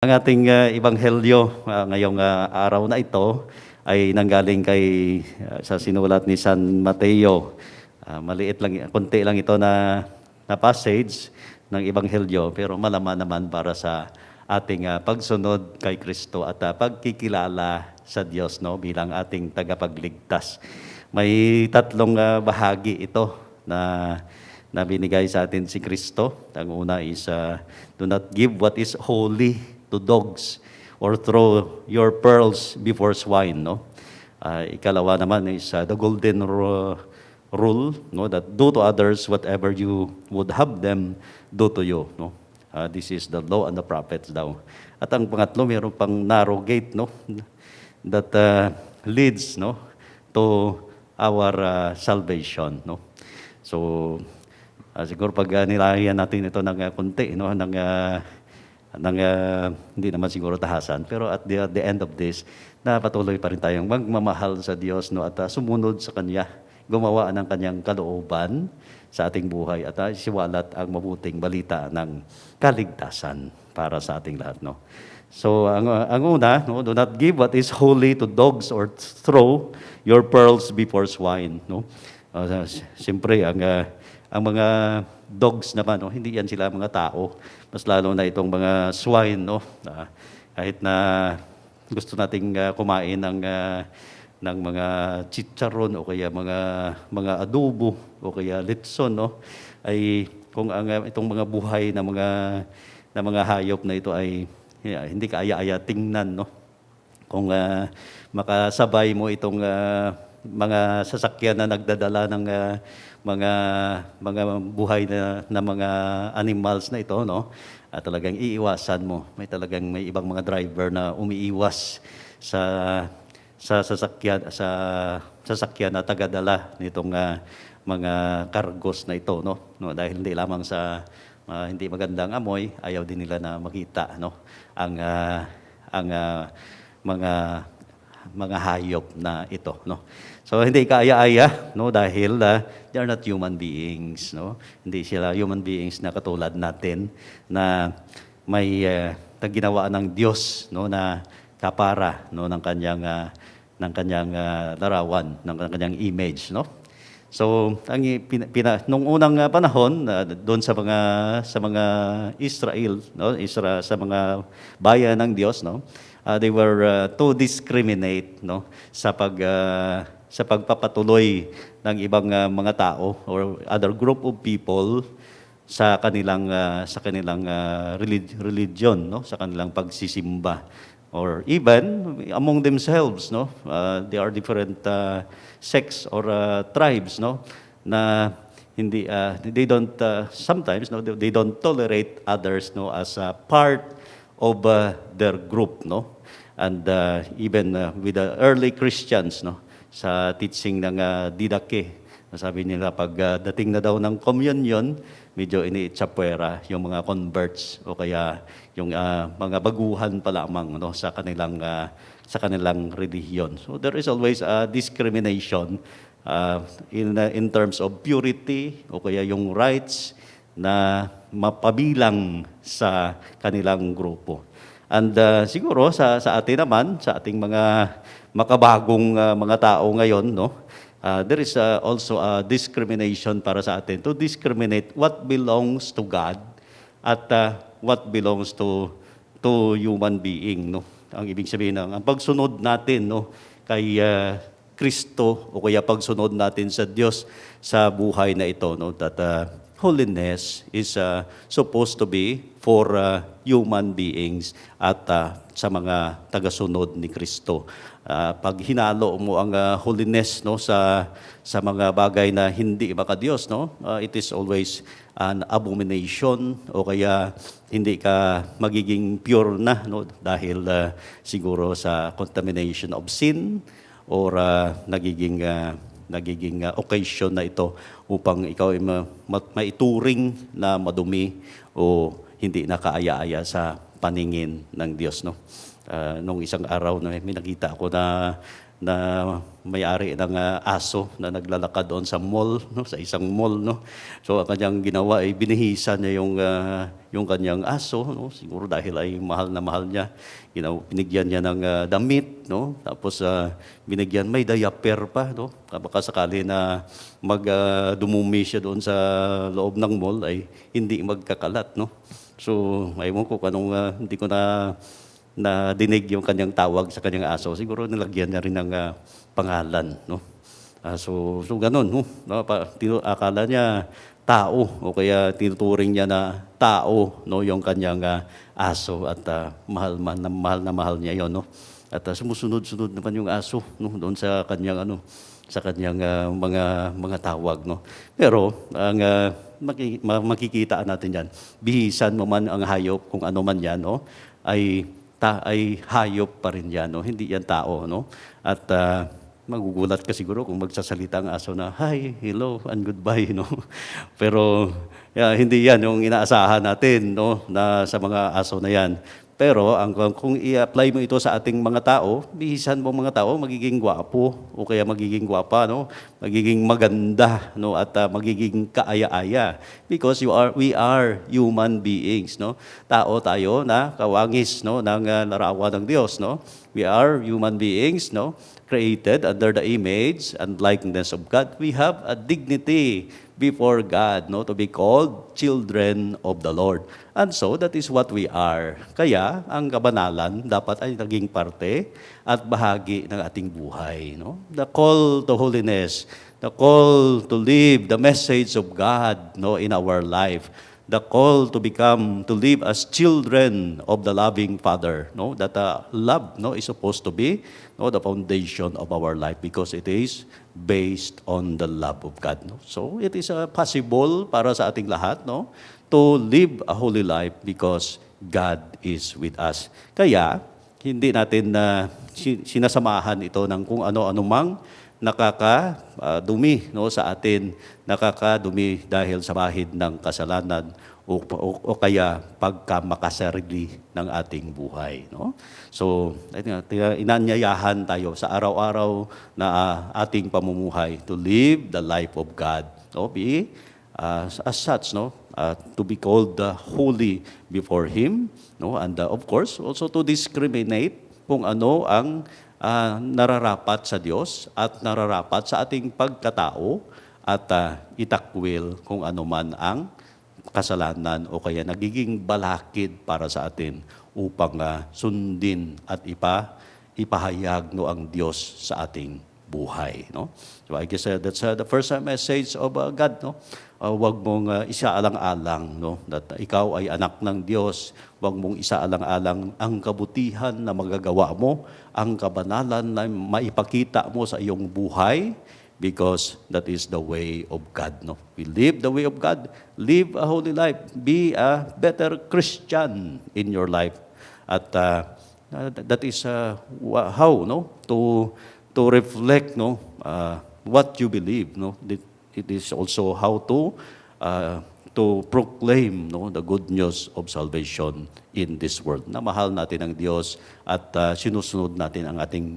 Ang ating ebanghelyo ngayong araw na ito ay nanggaling sa sinulat ni San Mateo. Maliit lang, konti lang ito na passage ng ebanghelyo, pero malaman naman para sa ating pagsunod kay Kristo at pagkikilala sa Diyos, no, bilang ating tagapagligtas. May tatlong bahagi ito na binigay sa atin si Kristo. Ang una is, do not give what is holy to dogs or throw your pearls before swine, no? Ikalawa naman is the golden rule, no, that do to others whatever you would have them do to you, no? This is the law and the prophets daw. At ang pangatlo, mayroon pang narrow gate, no, that leads, no, to our salvation, no? So siguro pag nilayan natin ito ng konti, no, hindi naman siguro tahasan, pero at the end of this, na patuloy pa rin tayong magmamahal sa Diyos, no, at sumunod sa Kanya, gumawa ng Kanyang kalooban sa ating buhay at siwalat ang mabuting balita ng kaligtasan para sa ating lahat, no. So ang una, no, do not give what is holy to dogs or throw your pearls before swine, no. Siyempre ang mga dogs naman, no, hindi yan sila mga tao. Mas lalo na itong mga swine, no. Kahit na gusto nating kumain ng mga chicharon o kaya mga adobo o kaya litson, no, ay kung itong mga buhay na mga hayop na ito ay hindi kaaya-aya tingnan, no. Kung makasabay mo itong mga sasakyan na nagdadala ng mga buhay na mga animals na ito, no, at talagang iiwasan mo. May ibang mga driver na umiiwas sa sasakyan na tagadala nitong mga cargos na ito, no, dahil hindi lamang sa hindi magandang amoy, ayaw din nila na makita, no, ang mga hayop na ito, no. So hindi kaaya-aya, no, dahil they are not human beings, no. Hindi sila human beings na katulad natin na may ginawa ng Diyos, no, na kapara, no, ng kanyang larawan, ng kanyang image, no. So nung unang panahon doon sa mga Israel, no, sa mga bayan ng Diyos, no, they were to discriminate, no, sa pagpapatuloy ng ibang mga tao or other group of people sa kanilang religion, no, sa kanilang pagsisimba, or even among themselves, no. There are different sects or tribes, no, na hindi they don't sometimes, no, they don't tolerate others, no, as a part of their group, no. And even with the early Christians, no, sa teaching ng Didache, sabi nila pag dating na daw ng communion, medyo iniitsapwera yung mga converts o kaya yung mga baguhan pa lamang, no, sa kanilang relihiyon. So there is always a discrimination in terms of purity o kaya yung rights na mapabilang sa kanilang grupo. And siguro sa atin naman, sa ating mga makabagong mga tao ngayon, no, there is also a discrimination para sa atin to discriminate what belongs to God at what belongs to human being, no. Ang ibig sabihin ang pagsunod natin, no, kay Kristo o kaya pagsunod natin sa Diyos sa buhay na ito, no, that holiness is supposed to be for human beings at sa mga tagasunod ni Kristo. Pag hinalo mo ang holiness, no, sa mga bagay na hindi maka-Diyos, no, it is always an abomination o kaya hindi ka magiging pure na, no, dahil siguro sa contamination of sin or nagiging occasion na ito upang ikaw ay maituring na madumi o hindi na kaaya-aya sa paningin ng Diyos, no. Nung isang araw na may nakita ako na may-ari ng aso na naglalakad doon sa mall, no, sa isang mall, no. So ang kanyang ginawa ay binihisa niya yung kanyang aso, no? Siguro dahil ay mahal na mahal niya, binigyan niya ng damit, no? Tapos binigyan, may diaper pa, no? Baka sakali na dumumi siya doon sa loob ng mall ay hindi magkakalat, no? So, ewan ko kung anong, hindi ko na dinig yung kanyang tawag sa kanyang aso. Siguro nilagyan niya rin ng pangalan, no? So ganun, no? Akala niya tao o kaya tinuturing niya na tao, no, yung kanyang aso at mahal na mahal niya yon, no? At sumusunod-sunod naman yung aso, no, doon sa kanyang mga tawag, no. Pero ang makikita natin diyan, bihisan mo man ang hayop kung ano man yan, no, ay hayop pa rin yan, no? Hindi yan tao, no? At magugulat ka siguro kung magsasalita ang aso na, hi, hello, and goodbye, no? Pero hindi yan yung inaasahan natin, no, na sa mga aso na yan. Pero kung i-apply mo ito sa ating mga tao, bihisan mo mga tao, magiging gwapo o kaya magiging gwapa, no? Magiging maganda, no? At magiging kaaya-aya. Because we are human beings, no? Tao tayo na kawangis, no, ng larawan ng Diyos, no? We are human beings, no? Created under the image and likeness of God. We have a dignity before God, no, to be called children of the Lord. And so, that is what we are. Kaya, ang kabanalan dapat ay naging parte at bahagi ng ating buhay, no? The call to holiness, the call to live the message of God, no, in our life. The call to live as children of the loving Father, no? That love, no, is supposed to be, no, the foundation of our life because it is based on the love of God, no? So it is possible para sa ating lahat, no, to live a holy life because God is with us. Kaya hindi natin sinasamahan ito ng kung ano-ano mang nakakadumi, no, sa atin, nakakadumi dahil sa bahid ng kasalanan o kaya pagkamakasarili ng ating buhay, no? So, inanyayahan tayo sa araw-araw na ating pamumuhay to live the life of God, no? Be as such, no, to be called holy before Him, no, and of course also to discriminate kung ano ang nararapat sa Diyos at nararapat sa ating pagkatao at itakwil kung ano man ang kasalanan o kaya nagiging balakid para sa atin upang sundin at ipahayag, no, ang Diyos sa ating buhay, no? So I guess that's the first message of God, no? Huwag mong isaalang-alang, no, that ikaw ay anak ng Diyos. Huwag mong isaalang-alang ang kabutihan na magagawa mo, ang kabanalan na maipakita mo sa iyong buhay, because that is the way of God, no? We live the way of God. Live a holy life. Be a better Christian in your life. At that is how, no, to reflect, no, what you believe, no. It is also how to proclaim, no, the good news of salvation in this world. Na mahal natin ang Diyos at sinusunod natin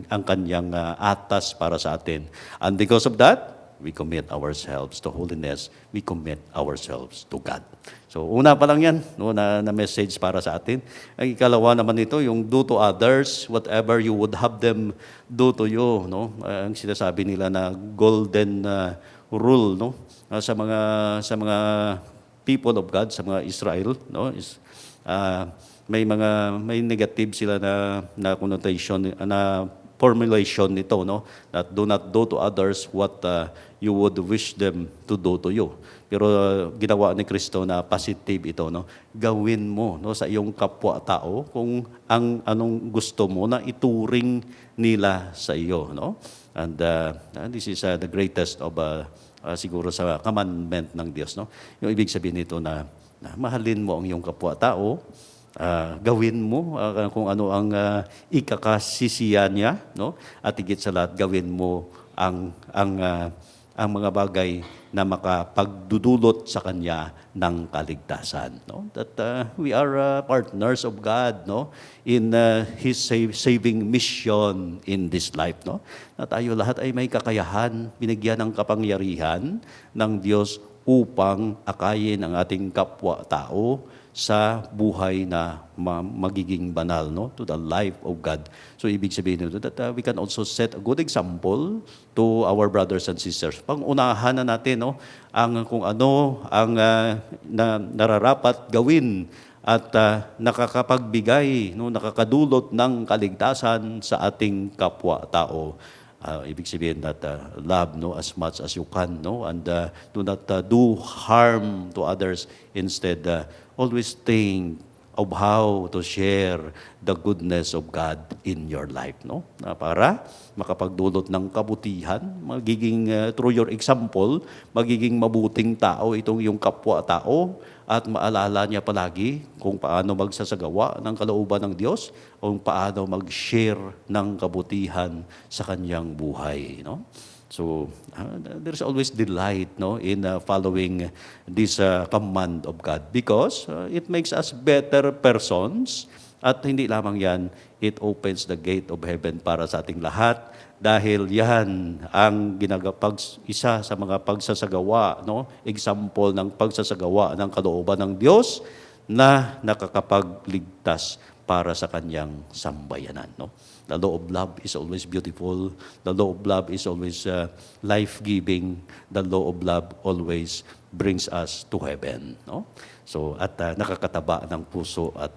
ang kanyang atas para sa atin. And because of that, we commit ourselves to holiness. We commit ourselves to God. So una pa lang yan, no, na message para sa atin. Ang ikalawa naman ito, yung do to others whatever you would have them do to you, no. Ang sinasabi nila na golden rule, no, sa mga people of God, sa mga Israel, no, is may negative sila na connotation, na formulation nito, no, that do not do to others what you would wish them to do to you. Pero ginawa ni Kristo na positive ito, no. Gawin mo, no, sa iyong kapwa-tao kung anong gusto mo na ituring nila sa iyo, no. And this is the greatest of siguro sa commandment ng Diyos, no. Yung ibig sabihin nito na mahalin mo ang iyong kapwa-tao, gawin mo kung ano ang ikakasisiya niya, no, at higit sa lahat gawin mo ang mga bagay na makapagdudulot sa kanya ng kaligtasan, no. That we are partners of God, no, in His saving mission in this life, no. Na tayo lahat ay may kakayahan, binigyan ng kapangyarihan ng Diyos upang akayin ang ating kapwa-tao sa buhay na magiging banal, no? To the life of God. So ibig sabihin nito that we can also set a good example to our brothers and sisters. Pangunahan na natin, no, ang kung ano ang nararapat gawin at nakakapagbigay, no, nakakadulot ng kaligtasan sa ating kapwa-tao. Ibig sabihin that love, no, as much as you can, no, and do not do harm to others. Instead, always think of how to share the goodness of God in your life, no? Para makapagdulot ng kabutihan, magiging through your example, magiging mabuting tao itong yung kapwa-tao at maalala niya palagi kung paano magsasagawa ng kalooban ng Diyos o kung paano mag-share ng kabutihan sa kanyang buhay, no? So, there's always delight, no, in following this command of God because it makes us better persons at hindi lamang yan, it opens the gate of heaven para sa ating lahat dahil yan ang isa sa mga pagsasagawa, no, example ng pagsasagawa ng kalooban ng Diyos na nakakapagligtas para sa kanyang sambayanan, no? The law of love is always beautiful. The law of love is always life-giving. The law of love always brings us to heaven, no? So at nakakataba ng puso at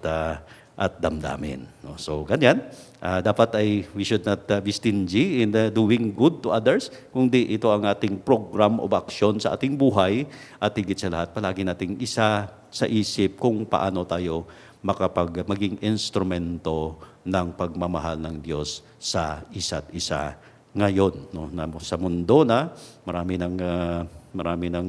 damdamin, no? So ganyan, dapat we should not be stingy in doing good to others, kundi ito ang ating program of action sa ating buhay at higit sa lahat palagi nating isa sa isip kung paano tayo maging instrumento ng pagmamahal ng Diyos sa isa't isa ngayon, no? Sa mundo na marami ng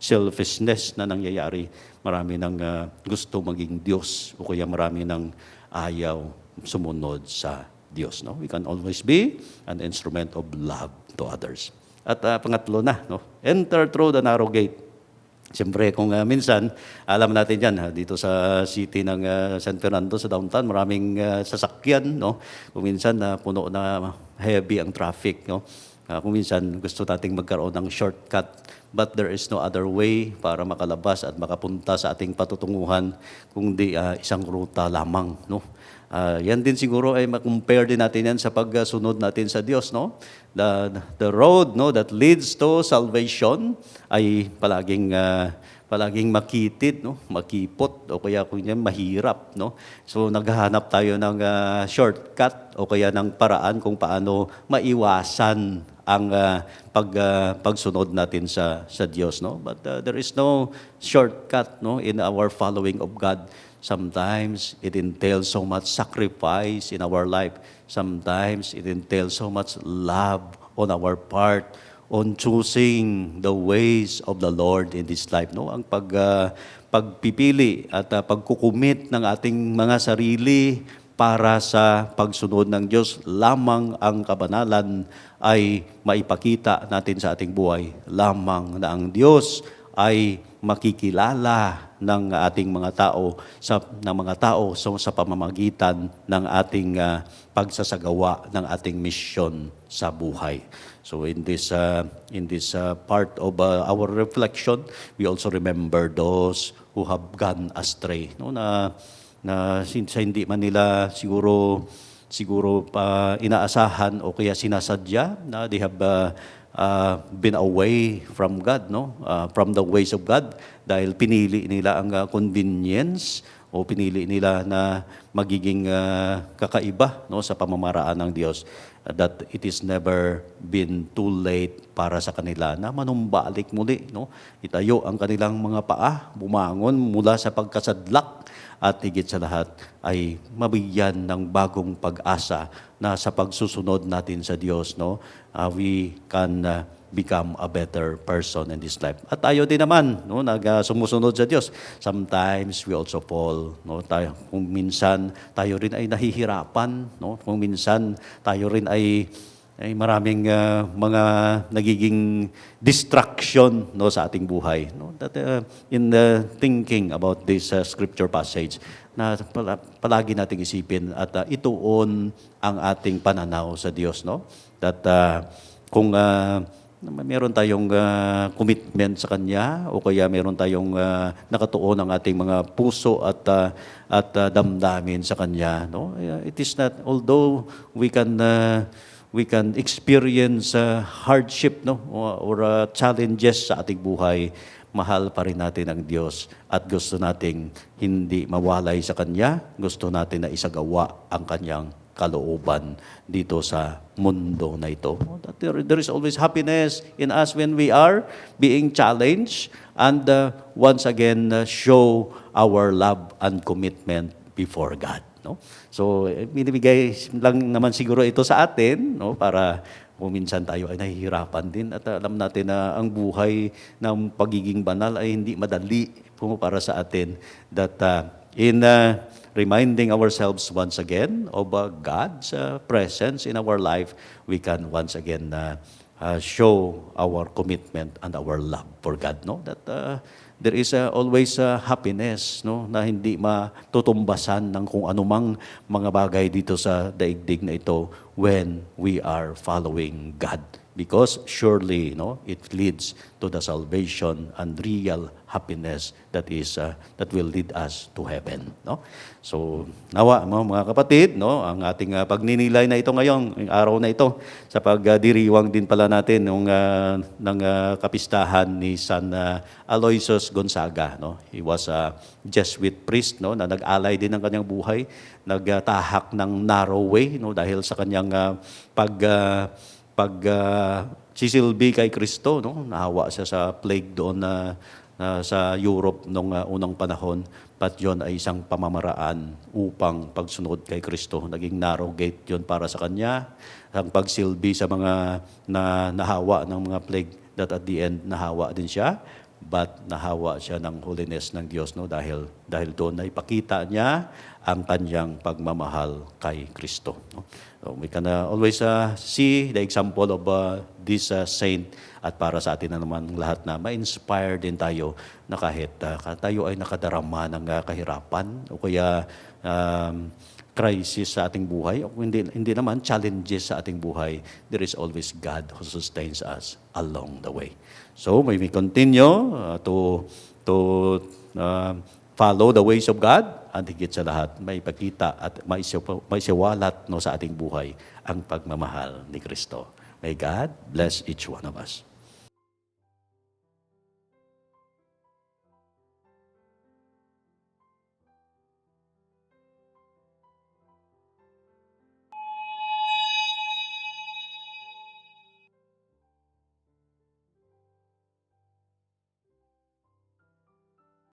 selfishness na nangyayari, marami ng gusto maging Diyos o kaya marami ng ayaw sumunod sa Diyos, no? We can always be an instrument of love to others. At pangatlo na, no? Enter through the narrow gate. Siyempre, kung minsan, alam natin yan, dito sa city ng San Fernando, sa downtown, maraming sasakyan, no? Kung minsan, puno na heavy ang traffic, no? Kung minsan, gusto nating magkaroon ng shortcut, but there is no other way para makalabas at makapunta sa ating patutunguhan, kundi isang ruta lamang, no? Yan din siguro ay ma-compare din natin yan sa pagsunod natin sa Diyos, no? The road, no, that leads to salvation ay palaging makitid, no, makipot o kaya kung yan mahirap, no. So naghahanap tayo ng shortcut o kaya ng paraan kung paano maiwasan ang pagsunod natin sa Diyos, no. But there is no shortcut, no, in our following of God. Sometimes it entails so much sacrifice in our life. Sometimes it entails so much love on our part on choosing the ways of the Lord in this life, no? Ang pagpipili at pagkukumit ng ating mga sarili para sa pagsunod ng Diyos, lamang ang kabanalan ay maipakita natin sa ating buhay. Lamang na ang Diyos ay makikilala ng ating mga tao sa pamamagitan ng ating pagsasagawa ng ating misyon sa buhay. So in this part of our reflection, we also remember those who have gone astray, no, na hindi man nila siguro pa inaasahan o kaya sinasadya na they have been away from God, no? From the ways of God dahil pinili nila ang convenience o pinili nila na magiging kakaiba, no, sa pamamaraan ng Diyos. That it is never been too late para sa kanila na manumbalik muli, no? Itayo ang kanilang mga paa, bumangon mula sa pagkasadlak at higit sa lahat ay mabigyan ng bagong pag-asa na sa pagsusunod natin sa Diyos, no, we can become a better person in this life. At tayo din naman, no, sumusunod sa Diyos. Sometimes we also fall, no? Kung minsan tayo rin ay nahihirapan, no? Kung minsan tayo rin ay maraming mga nagiging distraction, no, sa ating buhay, no? That in thinking about this scripture passage, na palagi nating isipin at ituon ang ating pananaw sa Diyos, no? That kung meron tayong commitment sa Kanya o kaya meron tayong nakatuon ang ating mga puso at damdamin sa Kanya. No? It is not, although we can experience hardship, no, or challenges sa ating buhay, mahal pa rin natin ang Diyos at gusto nating hindi mawalay sa Kanya, gusto natin na isagawa ang Kanyang kalooban dito sa mundo na ito. That there is always happiness in us when we are being challenged and once again show our love and commitment before God. No? So, binibigay lang naman siguro ito sa atin, no, para kung minsan tayo ay nahihirapan din at alam natin na ang buhay ng pagiging banal ay hindi madali para sa atin. That in reminding ourselves once again of God's presence in our life, we can once again show our commitment and our love for God. No? That there is always happiness, no, na hindi matutumbasan ng kung anumang mga bagay dito sa daigdig na ito when we are following God. Because surely, no, it leads to the salvation and real happiness that will lead us to heaven. No? So, nawa mga kapatid, no, ang ating pagninilay na ito ngayong araw na ito sa pagdiriwang din pala natin ng kapistahan ni San Aloysius Gonzaga. No? He was a Jesuit priest, no, na nag-alay din ng kanyang buhay, nagtahak ng narrow way, no, dahil sa kanyang sisilbi kay Kristo, no? Nahawa siya sa plague doon na sa Europe nung unang panahon. But yon ay isang pamamaraan upang pagsunod kay Kristo. Naging narrow gate yon para sa kanya. Ang pagsilbi sa mga nahawa ng mga plague, that at the end nahawa din siya. But nahawa siya ng holiness ng Diyos, no? Dahil doon ay ipakita niya ang kanyang pagmamahal kay Kristo. No? So we can always see the example of this saint at para sa atin na naman lahat na ma-inspire din tayo na kahit tayo ay nakadarama ng kahirapan o kaya crisis sa ating buhay o hindi naman challenges sa ating buhay, there is always God who sustains us along the way. So may we continue to follow the ways of God at higit sa lahat, may ipakita at maisiwalat, no, sa ating buhay ang pagmamahal ni Kristo. May God bless each one of us.